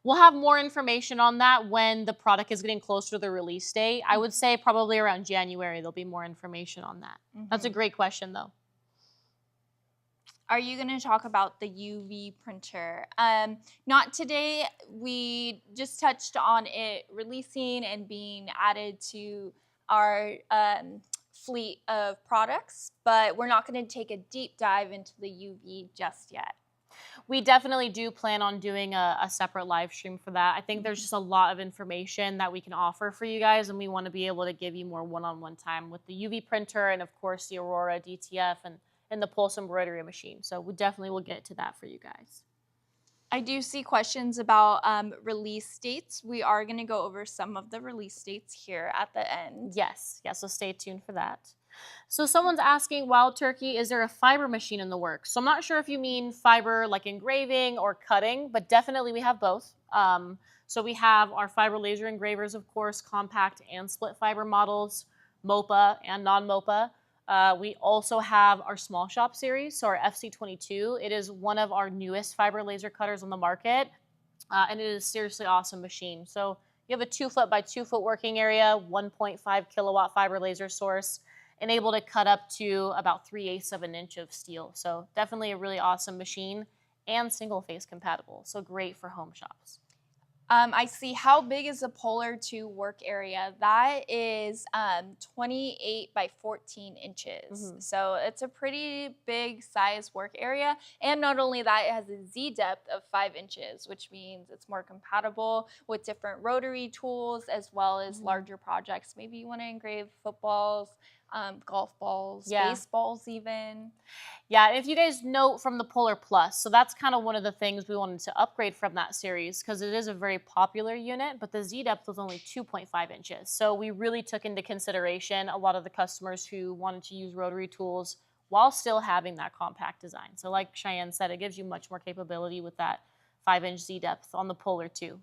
Speaker 2: We'll have more information on that when the product is getting closer to the release date. I would say probably around January there'll be more information on that. That's a great question, though.
Speaker 1: Are you going to talk about the UV printer? Not today. We just touched on it releasing and being added to our fleet of products, but we're not going to take a deep dive into the UV just yet.
Speaker 2: We definitely do plan on doing a separate live stream for that. I think there's just a lot of information that we can offer for you guys, and we want to be able to give you more one-on-one time with the UV printer and, of course, the Aurora DTF and the Pulse Embroidery Machine. So we definitely will get to that for you guys.
Speaker 1: I do see questions about release dates. We are going to go over some of the release dates here at the end.
Speaker 2: Yes, so stay tuned for that. So someone's asking, Wild Turkey, is there a fiber machine in the works? So I'm not sure if you mean fiber like engraving or cutting, but definitely we have both. So we have our fiber laser engravers, of course, compact and split fiber models, MOPA and non-MOPA. We also have our small shop series, so our FC22. It is one of our newest fiber laser cutters on the market, and it is a seriously awesome machine. So you have a 2-foot by 2-foot working area, 1.5 kilowatt fiber laser source, and able to cut up to about 3/8 of an inch of steel. So definitely a really awesome machine and single phase compatible. So great for home shops.
Speaker 1: I see, how big is the Polar 2 work area? That is 28 by 14 inches. So it's a pretty big size work area. And not only that, it has a Z depth of 5 inches, which means it's more compatible with different rotary tools as well as larger projects. Maybe you want to engrave footballs, golf balls, baseballs even.
Speaker 2: Yeah, and if you guys note from the Polar Plus, so that's kind of one of the things we wanted to upgrade from that series because it is a very popular unit, but the Z depth was only 2.5 inches. So we really took into consideration a lot of the customers who wanted to use rotary tools while still having that compact design. So like Cheyenne said, it gives you much more capability with that 5-inch Z depth on the Polar 2.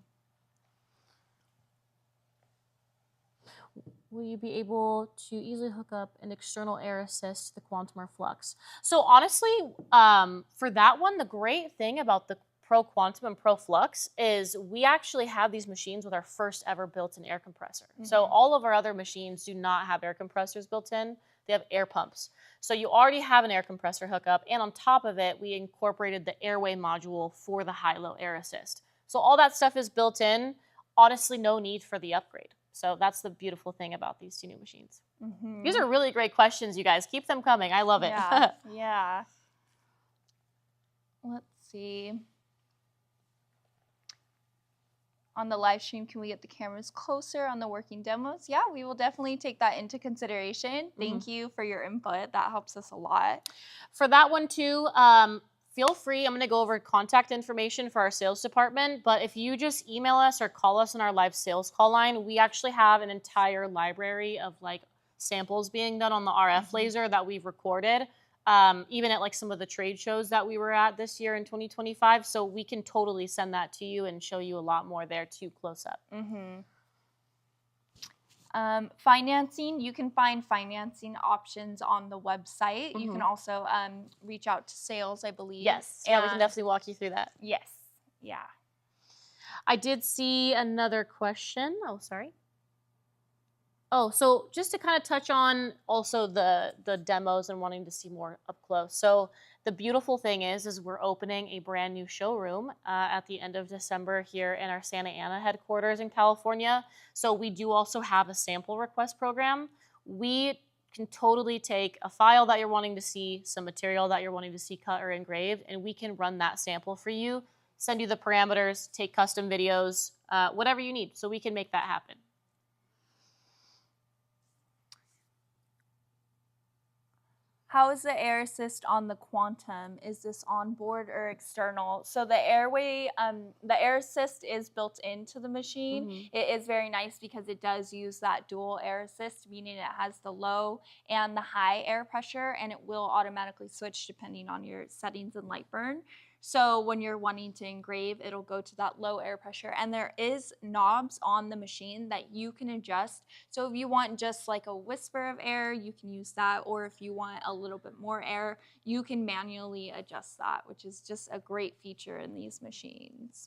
Speaker 2: Will you be able to easily hook up an external air assist to the Quantum or Flux? So honestly, for that one, the great thing about the Pro Quantum and Pro Flux is we actually have these machines with our first ever built-in air compressor. So all of our other machines do not have air compressors built in. They have air pumps. So you already have an air compressor hookup, and on top of it, we incorporated the airway module for the high-low air assist. So all that stuff is built in. Honestly, no need for the upgrade. So that's the beautiful thing about these 2 new machines. These are really great questions, you guys. Keep them coming. I love it.
Speaker 1: Yeah. Let's see. on the live stream, can we get the cameras closer on the working demos? Yeah, we will definitely take that into consideration. Thank you for your input. That helps us a lot.
Speaker 2: For that one too, feel free. I'm going to go over contact information for our sales department, but if you just email us or call us on our live sales call line, we actually have an entire library of like samples being done on the RF laser that we've recorded. Even at like some of the trade shows that we were at this year in 2025. So we can totally send that to you and show you a lot more there too close up.
Speaker 1: Financing, you can find financing options on the website. You can also reach out to sales, I believe.
Speaker 2: Yes, yeah, we can definitely walk you through that.
Speaker 1: Yes, yeah.
Speaker 2: I did see another question. Oh, sorry. Oh, so just to kind of touch on also the demos and wanting to see more up close. So the beautiful thing is we're opening a brand new showroom at the end of December here in our Santa Ana headquarters in California. So we do also have a sample request program. We can totally take a file that you're wanting to see, some material that you're wanting to see cut or engraved, and we can run that sample for you, send you the parameters, take custom videos, whatever you need. So we can make that happen.
Speaker 1: How is the air assist on the Quantum? Is this onboard or external? So the air assist is built into the machine. It is very nice because it does use that dual air assist, meaning it has the low and the high air pressure, and it will automatically switch depending on your settings and light burn. So when you're wanting to engrave, it'll go to that low air pressure. And there is knobs on the machine that you can adjust. So if you want just like a whisper of air, you can use that. Or if you want a little bit more air, you can manually adjust that, which is just a great feature in these machines.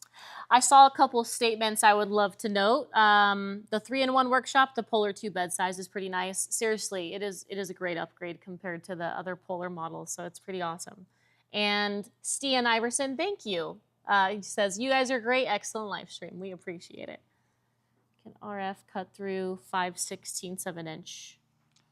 Speaker 2: I saw a couple statements I would love to note. The 3-in-1 workshop, the Polar 2 bed size is pretty nice. Seriously, it is a great upgrade compared to the other Polar models, so it's pretty awesome. And Stian Iverson, thank you. He says, you guys are great, excellent live stream. We appreciate it. Can RF cut through 5/16 7-inch?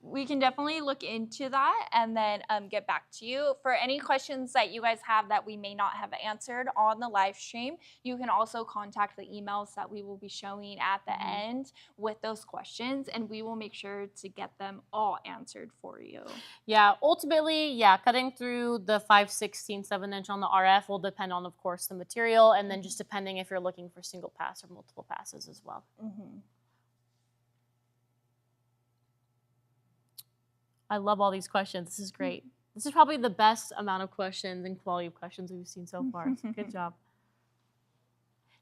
Speaker 1: We can definitely look into that and then get back to you. For any questions that you guys have that we may not have answered on the live stream, you can also contact the emails that we will be showing at the end with those questions, and we will make sure to get them all answered for you.
Speaker 2: Yeah, ultimately, yeah, cutting through the 5/16 7-inch on the RF will depend on, of course, the material, and then just depending if you're looking for single pass or multiple passes as well. I love all these questions. This is great. This is probably the best amount of questions and quality of questions we've seen so far. Good job.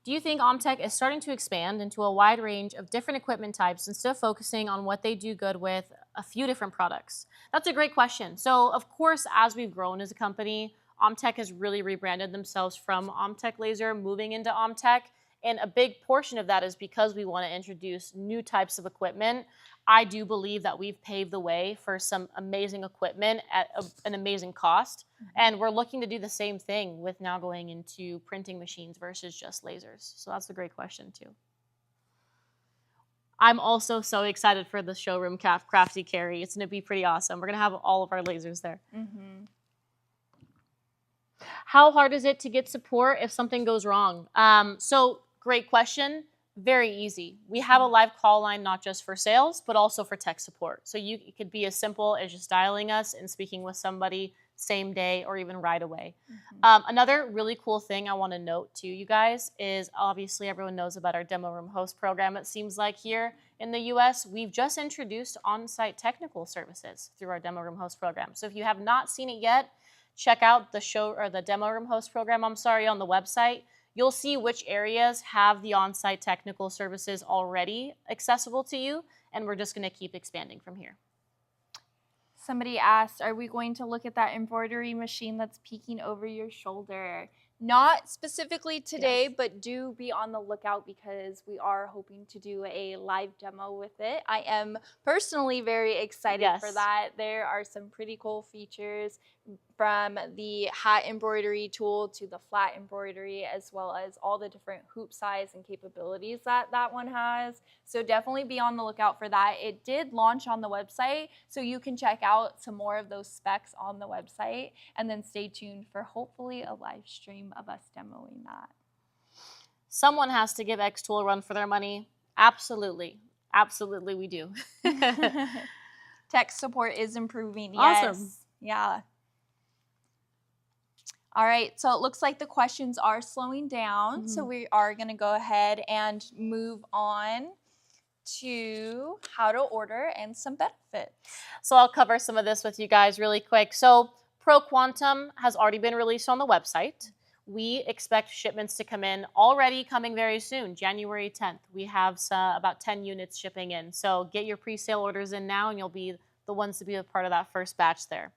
Speaker 2: Do you think OMTech is starting to expand into a wide range of different equipment types instead of focusing on what they do good with a few different products? That's a great question. So, of course, as we've grown as a company, OMTech has really rebranded themselves from OMTech Laser, moving into OMTech. And a big portion of that is because we want to introduce new types of equipment. I do believe that we've paved the way for some amazing equipment at an amazing cost. And we're looking to do the same thing with now going into printing machines versus just lasers. So that's a great question too. I'm also so excited for the showroom Crafty Carry. It's going to be pretty awesome. We're going to have all of our lasers there. How hard is it to get support if something goes wrong? So great question. Very easy. We have a live call line not just for sales, but also for tech support. So it could be as simple as just dialing us and speaking with somebody same day or even right away. Another really cool thing I want to note to you guys is obviously everyone knows about our demo room host program. It seems like here in the US, we've just introduced on-site technical services through our demo room host program. So if you have not seen it yet, check out the show or the demo room host program, on the website. You'll see which areas have the on-site technical services already accessible to you, and we're just going to keep expanding from here.
Speaker 1: Somebody asked, are we going to look at that embroidery machine that's peeking over your shoulder? Not specifically today, but do be on the lookout because we are hoping to do a live demo with it. I am personally very excited for that. There are some pretty cool features from the hat embroidery tool to the flat embroidery, as well as all the different hoop size and capabilities that that one has. So definitely be on the lookout for that. It did launch on the website, so you can check out some more of those specs on the website, and then stay tuned for hopefully a live stream of us demoing that.
Speaker 2: Someone has to give X-Tool a run for their money. Absolutely. Absolutely, we do.
Speaker 1: Tech support is improving.
Speaker 2: Awesome.
Speaker 1: Yes. Yeah. All right, so it looks like the questions are slowing down. So we are going to go ahead and move on to how to order and some benefits.
Speaker 2: So I'll cover some of this with you guys really quick. So Pro Quantum has already been released on the website. We expect shipments to come in already coming very soon, January 10th. We have about 10 units shipping in. So get your pre-sale orders in now and you'll be the ones to be a part of that first batch there.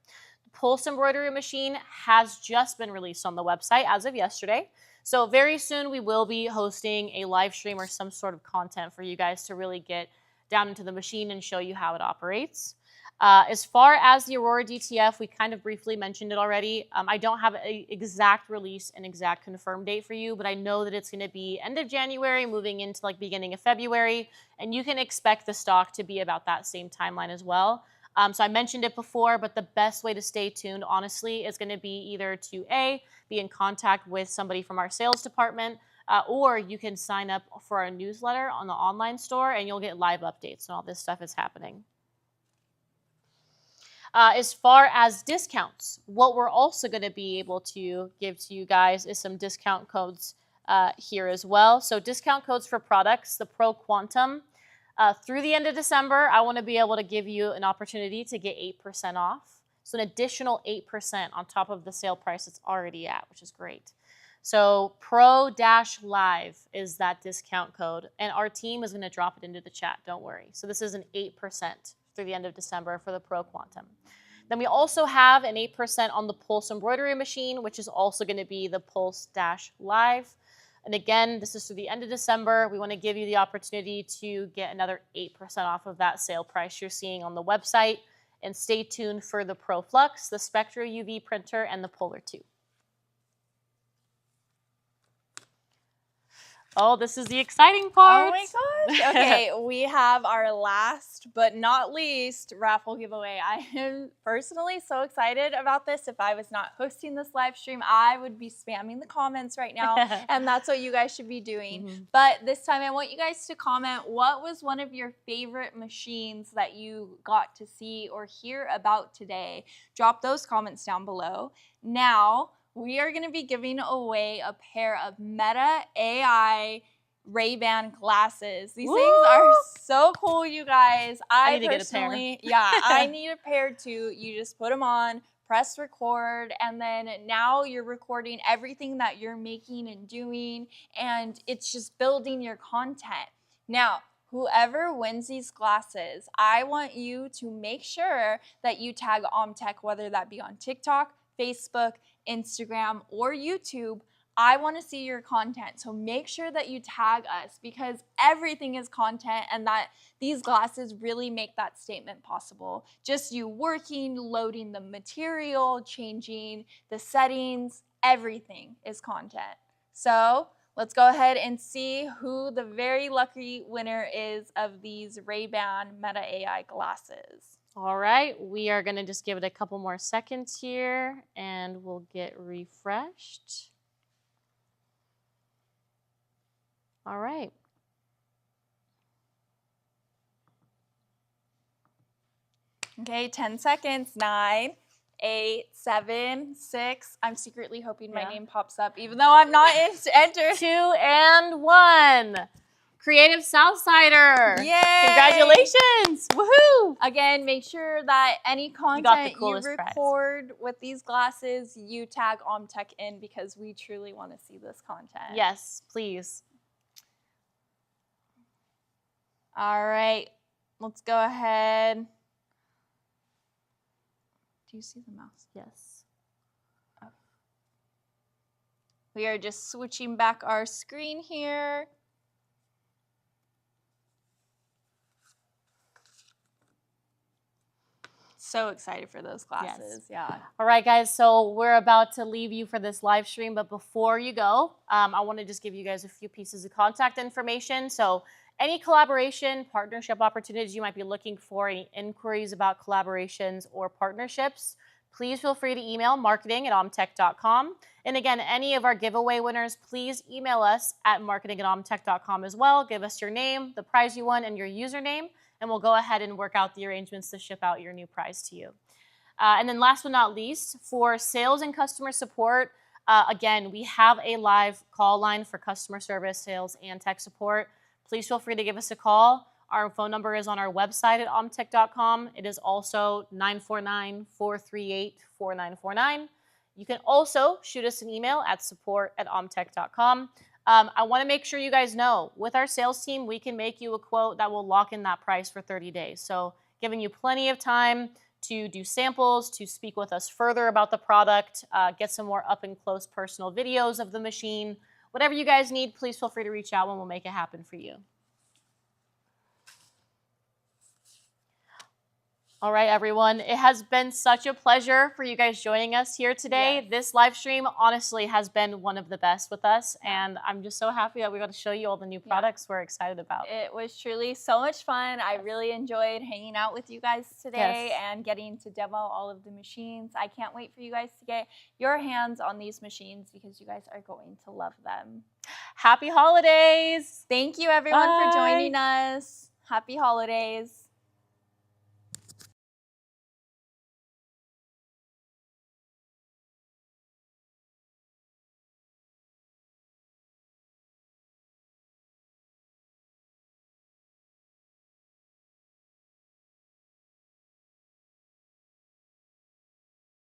Speaker 2: The Pulse Embroidery Machine has just been released on the website as of yesterday. So very soon we will be hosting a live stream or some sort of content for you guys to really get down into the machine and show you how it operates. As far as the Aurora DTF, we kind of briefly mentioned it already. I don't have an exact release and exact confirmed date for you, but I know that it's going to be end of January, moving into like beginning of February, and you can expect the stock to be about that same timeline as well. So I mentioned it before, but the best way to stay tuned, honestly, is going to be either to be in contact with somebody from our sales department, or you can sign up for our newsletter on the online store, and you'll get live updates and all this stuff is happening. As far as discounts, what we're also going to be able to give to you guys is some discount codes here as well. So discount codes for products, the Pro Quantum. Through the end of December, I want to be able to give you an opportunity to get 8% off. So an additional 8% on top of the sale price it's already at, which is great. So Pro-Live is that discount code, and our team is going to drop it into the chat, don't worry. So this is an 8% through the end of December for the Pro Quantum. Then we also have an 8% on the Pulse Embroidery Machine, which is also going to be the Pulse-Live. And again, this is through the end of December. We want to give you the opportunity to get another 8% off of that sale price you're seeing on the website. And stay tuned for the Pro Flux, the Spectra UV Printer, and the Polar 2. Oh, this is the exciting part.
Speaker 1: Oh my gosh. Okay, we have our last but not least raffle giveaway. I am personally so excited about this. If I was not hosting this live stream, I would be spamming the comments right now, and that's what you guys should be doing. But this time I want you guys to comment what was one of your favorite machines that you got to see or hear about today. Drop those comments down below. Now, we are going to be giving away a pair of Meta AI Ray-Ban glasses. These things are so cool, you guys. I
Speaker 2: need to get a pair.
Speaker 1: Yeah, I need a pair too. You just put them on, press record, and then now you're recording everything that you're making and doing, and it's just building your content. Now, whoever wins these glasses, I want you to make sure that you tag OMTech, whether that be on TikTok, Facebook, Instagram, or YouTube. I want to see your content. So make sure that you tag us because everything is content, and that these glasses really make that statement possible. Just you working, loading the material, changing the settings, everything is content. So let's go ahead and see who the very lucky winner is of these Ray-Ban Meta AI glasses.
Speaker 2: All right, we are going to just give it a couple more seconds here, and we'll get refreshed. All right.
Speaker 1: Okay, 10 seconds. 9, 8, 7, 6. I'm secretly hoping my name pops up, even though I'm not entered.
Speaker 2: 2 and 1. Creative Southsider.
Speaker 1: Yay!
Speaker 2: Congratulations! Woohoo!
Speaker 1: Again, make sure that any content you record
Speaker 2: prize
Speaker 1: with these glasses, you tag OMTech in because we truly want to see this content.
Speaker 2: Yes, please.
Speaker 1: All right, let's go ahead. Do you see the mouse?
Speaker 2: Yes.
Speaker 1: Oh. We are just switching back our screen here. So excited for those glasses. Yes. Yeah.
Speaker 2: All right, guys. So we're about to leave you for this live stream, but before you go, I want to just give you guys a few pieces of contact information. So any collaboration, partnership opportunities you might be looking for, any inquiries about collaborations or partnerships, please feel free to email marketing@omtech.com. And again, any of our giveaway winners, please email us at marketing@omtech.com as well. Give us your name, the prize you won, and your username, and we'll go ahead and work out the arrangements to ship out your new prize to you. And then last but not least, for sales and customer support, again, we have a live call line for customer service, sales, and tech support. Please feel free to give us a call. Our phone number is on our website at omtech.com. It is also 949-438-4949. You can also shoot us an email at support@omtech.com. I want to make sure you guys know, with our sales team, we can make you a quote that will lock in that price for 30 days. So giving you plenty of time to do samples, to speak with us further about the product, get some more up-and-close personal videos of the machine. Whatever you guys need, please feel free to reach out and we'll make it happen for you. All right, everyone. It has been such a pleasure for you guys joining us here today.
Speaker 1: Yes.
Speaker 2: This live stream honestly has been one of the best with us, and I'm just so happy that we got to show you all the new products we're excited about.
Speaker 1: It was truly so much fun. I really enjoyed hanging out with you guys today and getting to demo all of the machines. I can't wait for you guys to get your hands on these machines because you guys are going to love them.
Speaker 2: Happy holidays!
Speaker 1: Thank you, everyone, for joining us. Happy holidays.